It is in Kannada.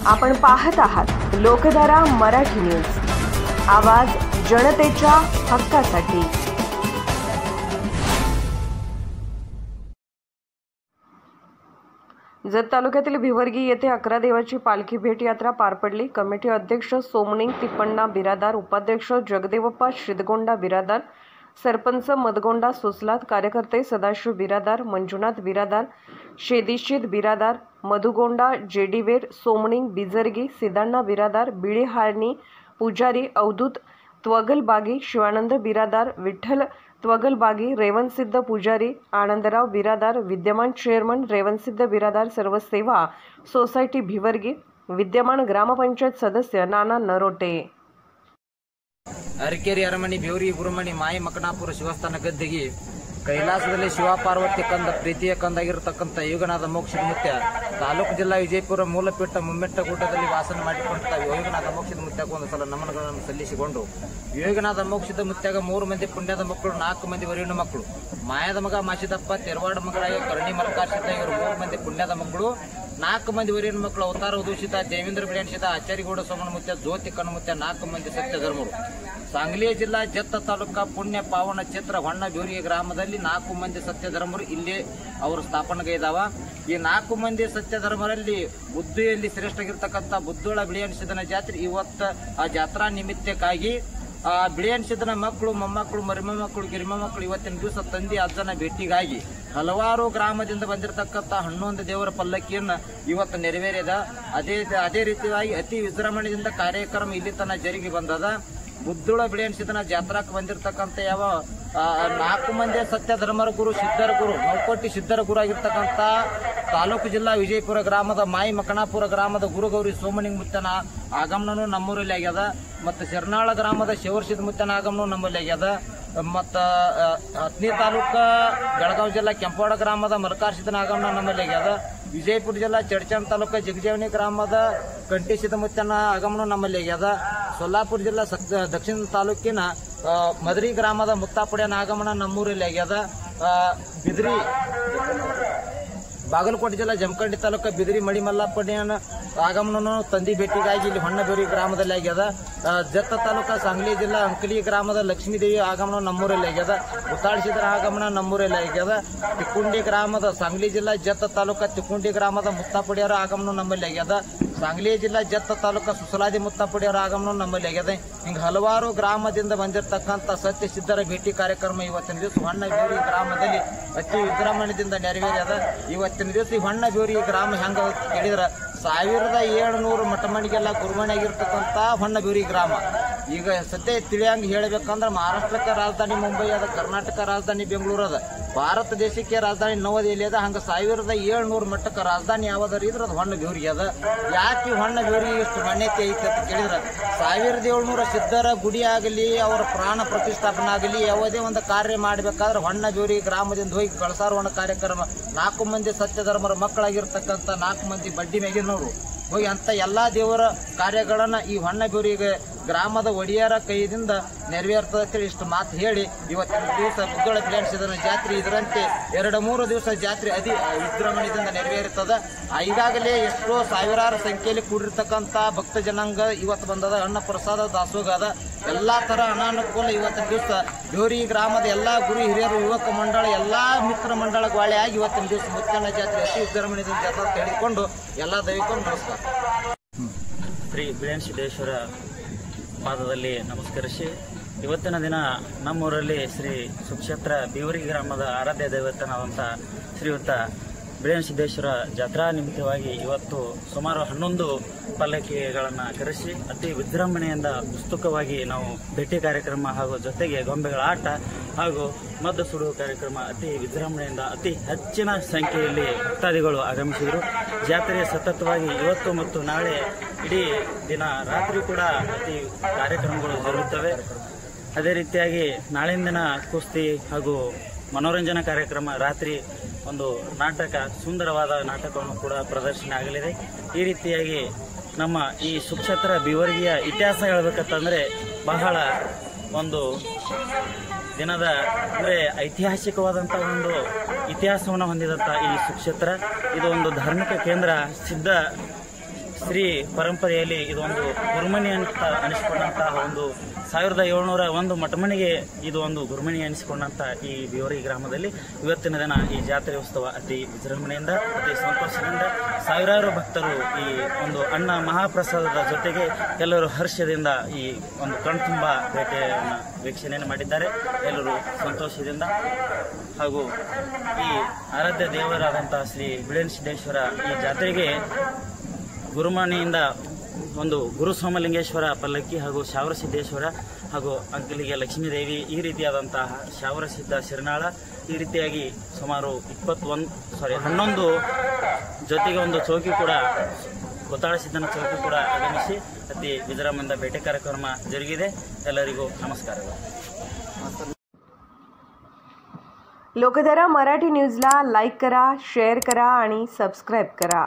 आपण पाहत आहात लोकधारा मराठी न्यूज, आवाज जनतेच्या हक्कासाठी। जत तालुक्यातील भिवर्गी येथे 11 देवाची पालखी भेट यात्रा पार पडली। कमिटी अध्यक्ष सोमनिंग तिप्पण्णा बिरादार, उपाध्यक्ष जगदेवप्पा शिदगोंडा बिरादार, सरपंच मदगोंडा सोसलात, कार्यकर्ते सदाशिव बिरादार, मंजुनाथ बिरादार, शेदिशीद बिरादार, मधुगोंडा, जेडीवेर, सोमनिंग बिजरगी, सिदाण्णा बिरादार, बिळी हाळणी, पुजारी अवधूत त्वगलबागी, शिवानंद बिरादार, विठ्ठल त्वगलबागी, रेवणसिद्ध पुजारी, आनंदराव बिरादार, विद्यमान चेअरमन रेवणसिद्ध बिरादार, सर्व सेवा सोसायटी भिवर्गी, विद्यमान ग्रामपंचायत सदस्य नाना नरोटे। ಅರಕೇರಿ ಅರಮನೆ ಬೇವರಿ ಗುರುಮಣಿ ಮಾಯಿ ಮಕನಾಪುರ ಶಿವಸ್ಥಾನ ಗದ್ದೆಗೆ ಕೈಲಾಸದಲ್ಲಿ ಶಿವ ಪಾರ್ವತಿ ಕಂದ ಪ್ರೀತಿಯ ಕಂದಾಗಿರತಕ್ಕಂಥ ಯೋಗನಾಥ ಮೋಕ್ಷದ ಮುತ್ಯ ತಾಲೂಕು ಜಿಲ್ಲಾ ವಿಜಯಪುರ ಮೂಲಪೀಠ ಮುಮ್ಮೆಟ್ಟ ಗುಡ್ಡದಲ್ಲಿ ವಾಸನ ಮಾಡಿಕೊಂಡ ಯೋಗನಾಥ ಮೋಕ್ಷದ ಮುತ್ಯಕ್ಕೆ ಒಂದು ಸಲ ನಮನಗಳನ್ನು ಸಲ್ಲಿಸಿಕೊಂಡು ಯೋಗನಾಥ ಮೋಕ್ಷದ ಮುತ್ಯಾಗ 3 ಮಂದಿ ಪುಣ್ಯದ ಮಕ್ಕಳು, 4 ಮಂದಿ ವರಿಣ ಮಕ್ಕಳು, ಮಾಯದ ಮಗ ಮಾಸಿದಪ್ಪ, ತೆರವಾಡ ಮಗರಾಯ ಕರ್ಣಿ ಮಲ್ಕಾರ್ಷಿತ, ಇವರು 3 ಮಂದಿ ಪುಣ್ಯದ ಮಕ್ಕಳು, 4 ಮಂದಿ ವರಿಣ ಮಕ್ಕಳು ಅವತಾರ ಉದೂಷಿತ, ದೇವೇಂದ್ರ ಬಿಳಿಯಣಿಸಿದ, ಆಚಾರ್ಯಗೌಡ ಸೋಮನ ಮುತ್ಯ, ಜ್ಯೋತಿ ಕಣ್ಣಮುತ್ಯ, 4 ಮಂದಿ ಸತ್ಯ ಧರ್ಮರು। सांगली जिल्हा जत तालुका पुण्य पावन क्षेत्र ಹೊನ್ನಬೇರಿ ಗ್ರಾಮದಲ್ಲಿ 4 ಮಂದಿ ಸತ್ಯ ಧರ್ಮರು ಇಲ್ಲಿ ಅವರು ಸ್ಥಾಪನೆಗೈದಾವ। ಈ 4 ಮಂದಿ ಸತ್ಯ ಧರ್ಮರಲ್ಲಿ ಬುದ್ಧಿಯಲ್ಲಿ ಶ್ರೇಷ್ಠಗಿರ್ತಕ್ಕಂಥ ಬುದ್ಧೋಳ ಬಿಳಿಯಣಿಸಿದನ ಜಾತ್ರೆ ಇವತ್ತು ಆ ಜಾತ್ರಾ ನಿಮಿತ್ತಕ್ಕಾಗಿ ಬಿಳಿಯಣಿಸಿದನ ಮಕ್ಕಳು, ಮೊಮ್ಮಕ್ಕಳು, ಮರಿಮಕ್ಕಳು, ಗಿರಿಮಕ್ಕಳು ಇವತ್ತಿನ ದಿವಸ ತಂದೆ ಅಜ್ಜನ ಭೇಟಿಗಾಗಿ ಹಲವಾರು ಗ್ರಾಮದಿಂದ ಬಂದಿರತಕ್ಕಂಥ 11 ದೇವರ ಪಲ್ಲಕ್ಕಿಯನ್ನು ಇವತ್ತು ನೆರವೇರಿದ। ಅದೇ ರೀತಿಯಾಗಿ ಅತಿ ವಿಜೃಂಭಣೆಯಿಂದ ಕಾರ್ಯಕ್ರಮ ಇಲ್ಲಿ ತನ ಜರುಗಿ ಬಂದದ। ಬುದ್ಧುಳ ಬಿಳಿಯಣಿಸಿದನ ಜಾತ್ರಾಕ್ಕೆ ಬಂದಿರತಕ್ಕಂಥ ಯಾವ 4 ಮಂದಿ ಸತ್ಯ ಧರ್ಮರ ಗುರು ಸಿದ್ಧರ ಗುರು ನೌಕೋಟಿ ಸಿದ್ಧರ ಗುರು ಆಗಿರ್ತಕ್ಕಂಥ ತಾಲೂಕು ಜಿಲ್ಲಾ ವಿಜಯಪುರ ಗ್ರಾಮದ ಮಾಯಿ ಮಕನಾಪುರ ಗ್ರಾಮದ ಗುರುಗೌರಿ ಸೋಮನಿಂಗ್ ಮುತ್ತನ ಆಗಮನೂ ನಮ್ಮೂರಲ್ಲಿ ಆಗ್ಯದ। ಮತ್ತು ಶರಣಾಳ ಗ್ರಾಮದ ಶಿವರ್ಷಿದ ಮುತ್ತನ ಆಗಮನೂ ನಮ್ಮಲ್ಲಿ ಆಗ್ಯದ। ಮತ್ತು ಹತ್ನಿ ತಾಲೂಕು ಬೆಳಗಾವಿ ಜಿಲ್ಲಾ ಕೆಂಪವಾಡ ಗ್ರಾಮದ ಮಲ್ಕಾರ್ಷಿದನ ಆಗಮನ ನಮ್ಮಲ್ಲಿ ಆಗ್ಯದ। ವಿಜಯಪುರ ಜಿಲ್ಲಾ ಚಡಚಣ ತಾಲೂಕು ಜಗಜೇವನಿ ಗ್ರಾಮದ ಕಂಠಿಸಿದ ಮುತ್ತನ ಆಗಮನ ನಮ್ಮಲ್ಲಿ ಆಗ್ಯದ। ಸೊಲ್ಲಾಪುರ ಜಿಲ್ಲಾ ದಕ್ಷಿಣ ತಾಲೂಕಿನ ಮದರಿ ಗ್ರಾಮದ ಮುತ್ತಾಪುಡಿಯನ ಆಗಮನ ನಮ್ಮೂರಲ್ಲಿ ಆಗ್ಯದ। ಬಿದ್ರಿ ಬಾಗಲಕೋಟೆ ಜಿಲ್ಲಾ ಜಮಖಂಡಿ ತಾಲೂಕು ಬಿದ್ರಿ ಮಡಿಮಲ್ಲಪ್ಪಡಿಯನ ಆಗಮನ ತಂದಿ ಭೇಟಿಗಾಗಿ ಇಲ್ಲಿ ಹೊನ್ನಬೇರಿ ಗ್ರಾಮದಲ್ಲಿ ಆಗ್ಯದ। ಜತ್ತ ತಾಲೂಕು ಸಾಂಗ್ಲಿ ಜಿಲ್ಲಾ ಅಂಕಲಿ ಗ್ರಾಮದ ಲಕ್ಷ್ಮೀದೇವಿ ಆಗಮನ ನಮ್ಮೂರಲ್ಲಿ ಆಗ್ಯದ। ಉತ್ತಾಳಿಸಿದರ ಆಗಮನ ನಮ್ಮೂರಲ್ಲಿ ಆಗ್ಯದ। ತಿಕ್ಕುಂಡಿ ಗ್ರಾಮದ ಸಾಂಗ್ಲಿ ಜಿಲ್ಲಾ ಜತ್ತ ತಾಲೂಕು ತಿಕ್ಕುಂಡಿ ಗ್ರಾಮದ ಮುತ್ತಾಪುಡಿಯರ ಆಗಮನ ನಮ್ಮಲ್ಲಿ ಆಗ್ಯದ। ಸಾಂಗ್ಲಿ ಜಿಲ್ಲಾ ಜತ್ತ ತಾಲೂಕು ಸುಸಲಾದಿ ಮುತ್ತಾಪುಡಿಯವರ ಆಗಮನ ನಮ್ಮಲ್ಲಿ ಆಗ್ಯದ। ಹಿಂಗೆ ಹಲವಾರು ಗ್ರಾಮದಿಂದ ಬಂದಿರತಕ್ಕಂಥ ಸತ್ಯ ಸಿದ್ಧರ ಭೇಟಿ ಕಾರ್ಯಕ್ರಮ ಇವತ್ತಿನ ದಿವಸ ಹೊನ್ನಬೇರಿ ಗ್ರಾಮದಲ್ಲಿ ಅತಿ ವಿಜೃಂಭಣೆಯಿಂದ ನೆರವೇರ್ಯದ। ಇವತ್ತಿನ ದಿವಸ ಈ ಹೊನ್ನಬೇರಿ ಗ್ರಾಮ ಹೆಂಗ ಕೇಳಿದ್ರ 1700 ಮಠಮಣಿಗೆಲ್ಲ ಗುರುಮಣಿಯಾಗಿರ್ತಕ್ಕಂಥ ಹೊನ್ನಬೇರಿ ಗ್ರಾಮ ಈಗ ಸದ್ಯ ತಿಳಿಯಂಗ ಹೇಳಬೇಕಂದ್ರೆ ಮಹಾರಾಷ್ಟ್ರಕ್ಕೆ ರಾಜಧಾನಿ ಮುಂಬೈ ಅದ, ಕರ್ನಾಟಕ ರಾಜಧಾನಿ ಬೆಂಗಳೂರು ಅದ, ಭಾರತ ದೇಶಕ್ಕೆ ರಾಜಧಾನಿ ನವದೆಹಲಿ ಅದ। ಹಂಗ 1700 ಮಟ್ಟಕ್ಕೆ ರಾಜಧಾನಿ ಯಾವ್ದಾರ ಇದ್ರ ಅದು ಹೊನ್ನಬೇರಿಗೆ ಅದ। ಯಾಕೆ ಹೊನ್ನಬೇರಿ ಇಷ್ಟು ಮಾನ್ಯತೆ ಐತಿ ಅಂತ ಕೇಳಿದ್ರೆ 1700 ಸಿದ್ಧರ ಗುಡಿ ಆಗಲಿ, ಅವರ ಪ್ರಾಣ ಪ್ರತಿಷ್ಠಾಪನೆ ಆಗಲಿ, ಯಾವುದೇ ಒಂದು ಕಾರ್ಯ ಮಾಡಬೇಕಾದ್ರೆ ಹೊನ್ನಬೇರಿ ಗ್ರಾಮದಿಂದ ಹೋಗಿ ಕಳಸಾರೋಹಣ ಕಾರ್ಯಕ್ರಮ 4 ಮಂದಿ ಸತ್ಯ ಧರ್ಮರ ಮಕ್ಕಳಾಗಿರ್ತಕ್ಕಂಥ 4 ಮಂದಿ ಬಡ್ಡಿ ಮೇಗಿನವರು ಹೋಗಿ ಅಂತ ಎಲ್ಲಾ ದೇವರ ಕಾರ್ಯಗಳನ್ನ ಈ ಹೊನ್ನಬೇರಿ ಗ್ರಾಮದ ಒಡೆಯರ ಕೈಯಿಂದ ನೆರವೇರ್ತದೆ ಇಷ್ಟು ಮಾತು ಹೇಳಿ ಇವತ್ತಿನ ದಿವಸ ಬುದ್ಧೋಳ ಬಿಳಿಯಣಿಸಿದನ ಜಾತ್ರೆ ಇದರಂತೆ 2-3 ದಿವಸ ಜಾತ್ರೆ ಅತಿ ವಿಜೃಂಭಣೆಯಿಂದ ನೆರವೇರುತ್ತದೆ। ಈಗಾಗಲೇ ಎಷ್ಟೋ ಸಾವಿರಾರು ಸಂಖ್ಯೆಯಲ್ಲಿ ಕೂಡಿರ್ತಕ್ಕಂಥ ಭಕ್ತ ಜನಾಂಗ ಇವತ್ತು ಬಂದದ। ಅನ್ನ ಪ್ರಸಾದ ದಾಸೋಗ ಅದ, ಎಲ್ಲಾ ತರ ಅನಾನುಕೂಲ ಇವತ್ತಿನ ದಿವಸ ಬೇವರಿ ಗ್ರಾಮದ ಎಲ್ಲಾ ಗುರು ಹಿರಿಯರು, ಯುವಕ ಮಂಡಳ, ಎಲ್ಲಾ ಮಿತ್ರ ಮಂಡಳ ಗಾಳಿಯಾಗಿ ಇವತ್ತಿನ ದಿವಸ ಮುತ್ತನ ಜಾತ್ರೆ ಅತಿ ವಿಜೃಂಭಣೆಯಿಂದ ಜಾತ್ರೆ ಹೇಳಿಕೊಂಡು ಎಲ್ಲಾ ದೈವಕ್ಕೂ ನಮಸ್ಕಾರ। ಶ್ರೀ ಬಿಳಿಯಣಿಸಿದ್ದೇಶ್ವರ ಪಾದದಲ್ಲಿ ನಮಸ್ಕರಿಸಿ ಇವತ್ತಿನ ದಿನ ನಮ್ಮೂರಲ್ಲಿ ಶ್ರೀ ಸುಕ್ಷೇತ್ರ ಬೇವರಿ ಗ್ರಾಮದ ಆರಾಧ್ಯ ದೈವತನಾದಂಥ ಶ್ರೀಯುತ ಬಿಳಿಯಣಿಸಿದ್ದೇಶ್ವರ ಜಾತ್ರಾ ನಿಮಿತ್ತವಾಗಿ ಇವತ್ತು ಸುಮಾರು 11 ಪಲ್ಲಕ್ಕಿಗಳನ್ನು ಕರೆಸಿ ಅತಿ ವಿಜೃಂಭಣೆಯಿಂದ ಪುಸ್ತಕವಾಗಿ ನಾವು ಭೇಟಿ ಕಾರ್ಯಕ್ರಮ ಹಾಗೂ ಜೊತೆಗೆ ಗೊಂಬೆಗಳ ಆಟ ಹಾಗೂ ಮದ್ದು ಸುಡುವ ಕಾರ್ಯಕ್ರಮ ಅತಿ ವಿಜೃಂಭಣೆಯಿಂದ ಅತಿ ಹೆಚ್ಚಿನ ಸಂಖ್ಯೆಯಲ್ಲಿ ಭಕ್ತಾದಿಗಳು ಆಗಮಿಸಿದರು। ಜಾತ್ರೆ ಸತತವಾಗಿ ಇವತ್ತು ಮತ್ತು ನಾಳೆ ಇಡೀ ದಿನ ರಾತ್ರಿ ಕೂಡ ಅತಿ ಕಾರ್ಯಕ್ರಮಗಳು ಜರುಗುತ್ತವೆ। ಅದೇ ರೀತಿಯಾಗಿ ನಾಳಿನ ದಿನ ಕುಸ್ತಿ ಹಾಗೂ ಮನೋರಂಜನಾ ಕಾರ್ಯಕ್ರಮ, ರಾತ್ರಿ ಒಂದು ನಾಟಕ, ಸುಂದರವಾದ ನಾಟಕವನ್ನು ಕೂಡ ಪ್ರದರ್ಶನ ಆಗಲಿದೆ। ಈ ರೀತಿಯಾಗಿ ನಮ್ಮ ಈ ಸುಕ್ಷೇತ್ರ ಬೇವರಿಗೆಯ ಇತಿಹಾಸ ಹೇಳಬೇಕಂತಂದ್ರೆ ಬಹಳ ಒಂದು ದಿನದ ಅಂದರೆ ಐತಿಹಾಸಿಕವಾದಂಥ ಒಂದು ಇತಿಹಾಸವನ್ನು ಹೊಂದಿದಂಥ ಈ ಸುಕ್ಷೇತ್ರ ಇದು ಒಂದು ಧಾರ್ಮಿಕ ಕೇಂದ್ರ, ಶ್ರೀ ಪರಂಪರೆಯಲ್ಲಿ ಇದೊಂದು ಗುರುಮಣಿ ಅಂತ ಅನಿಸಿಕೊಂಡಂತಹ ಒಂದು 1701 ಮಠಮಣಿಗೆ ಇದು ಒಂದು ಗುರುಮಣಿ ಅನಿಸಿಕೊಂಡಂತ ಈ ಬಿವರಿ ಗ್ರಾಮದಲ್ಲಿ ಇವತ್ತಿನ ದಿನ ಈ ಜಾತ್ರೆ ಉತ್ಸವ ಅತಿ ವಿಜೃಂಭಣೆಯಿಂದ ಅತಿ ಸಂತೋಷದಿಂದ ಸಾವಿರಾರು ಭಕ್ತರು ಈ ಒಂದು ಅನ್ನ ಮಹಾಪ್ರಸಾದದ ಜೊತೆಗೆ ಎಲ್ಲರೂ ಹರ್ಷದಿಂದ ಈ ಒಂದು ಕಣ್ತುಂಬ ಭೇಟಿಯನ್ನು ವೀಕ್ಷಣೆಯನ್ನು ಮಾಡಿದ್ದಾರೆ. ಎಲ್ಲರೂ ಸಂತೋಷದಿಂದ ಹಾಗೂ ಈ ಆರಾಧ್ಯ ದೇವರಾದಂತಹ ಶ್ರೀ ಬಿಳೇನಸಿದ್ದೇಶ್ವರ ಈ ಜಾತ್ರೆಗೆ ಗುರುಮಣಿಯಿಂದ ಒಂದು ಗುರು ಸೋಮಲಿಂಗೇಶ್ವರ ಪಲ್ಲಕ್ಕಿ ಹಾಗೂ ಶಾವರಸಿದ್ದೇಶ್ವರ ಹಾಗೂ ಅಂಕಲಿಗೆ ಲಕ್ಷ್ಮೀದೇವಿ ಈ ರೀತಿಯಾದಂತಹ ಶಾವರಸಿದ್ಧ ಶಿರನಾಳ ಈ ರೀತಿಯಾಗಿ ಸುಮಾರು 11 ಜೊತೆಗೆ ಒಂದು ಚೌಕಿ ಕೂಡ ಗೊತ್ತಾಳ ಸಿದ್ದನ ಚೌಕಿ ಕೂಡ ಆಗಮಿಸಿ ಅತಿ ವಿಜೃಂಭಣೆಯಿಂದ ಭೇಟಿ ಕಾರ್ಯಕ್ರಮ ಜರುಗಿದೆ. ಎಲ್ಲರಿಗೂ ನಮಸ್ಕಾರಗಳು. लोकधारा मराठी न्यूजला लाईक करा, शेअर करा आणि सबस्क्राईब करा.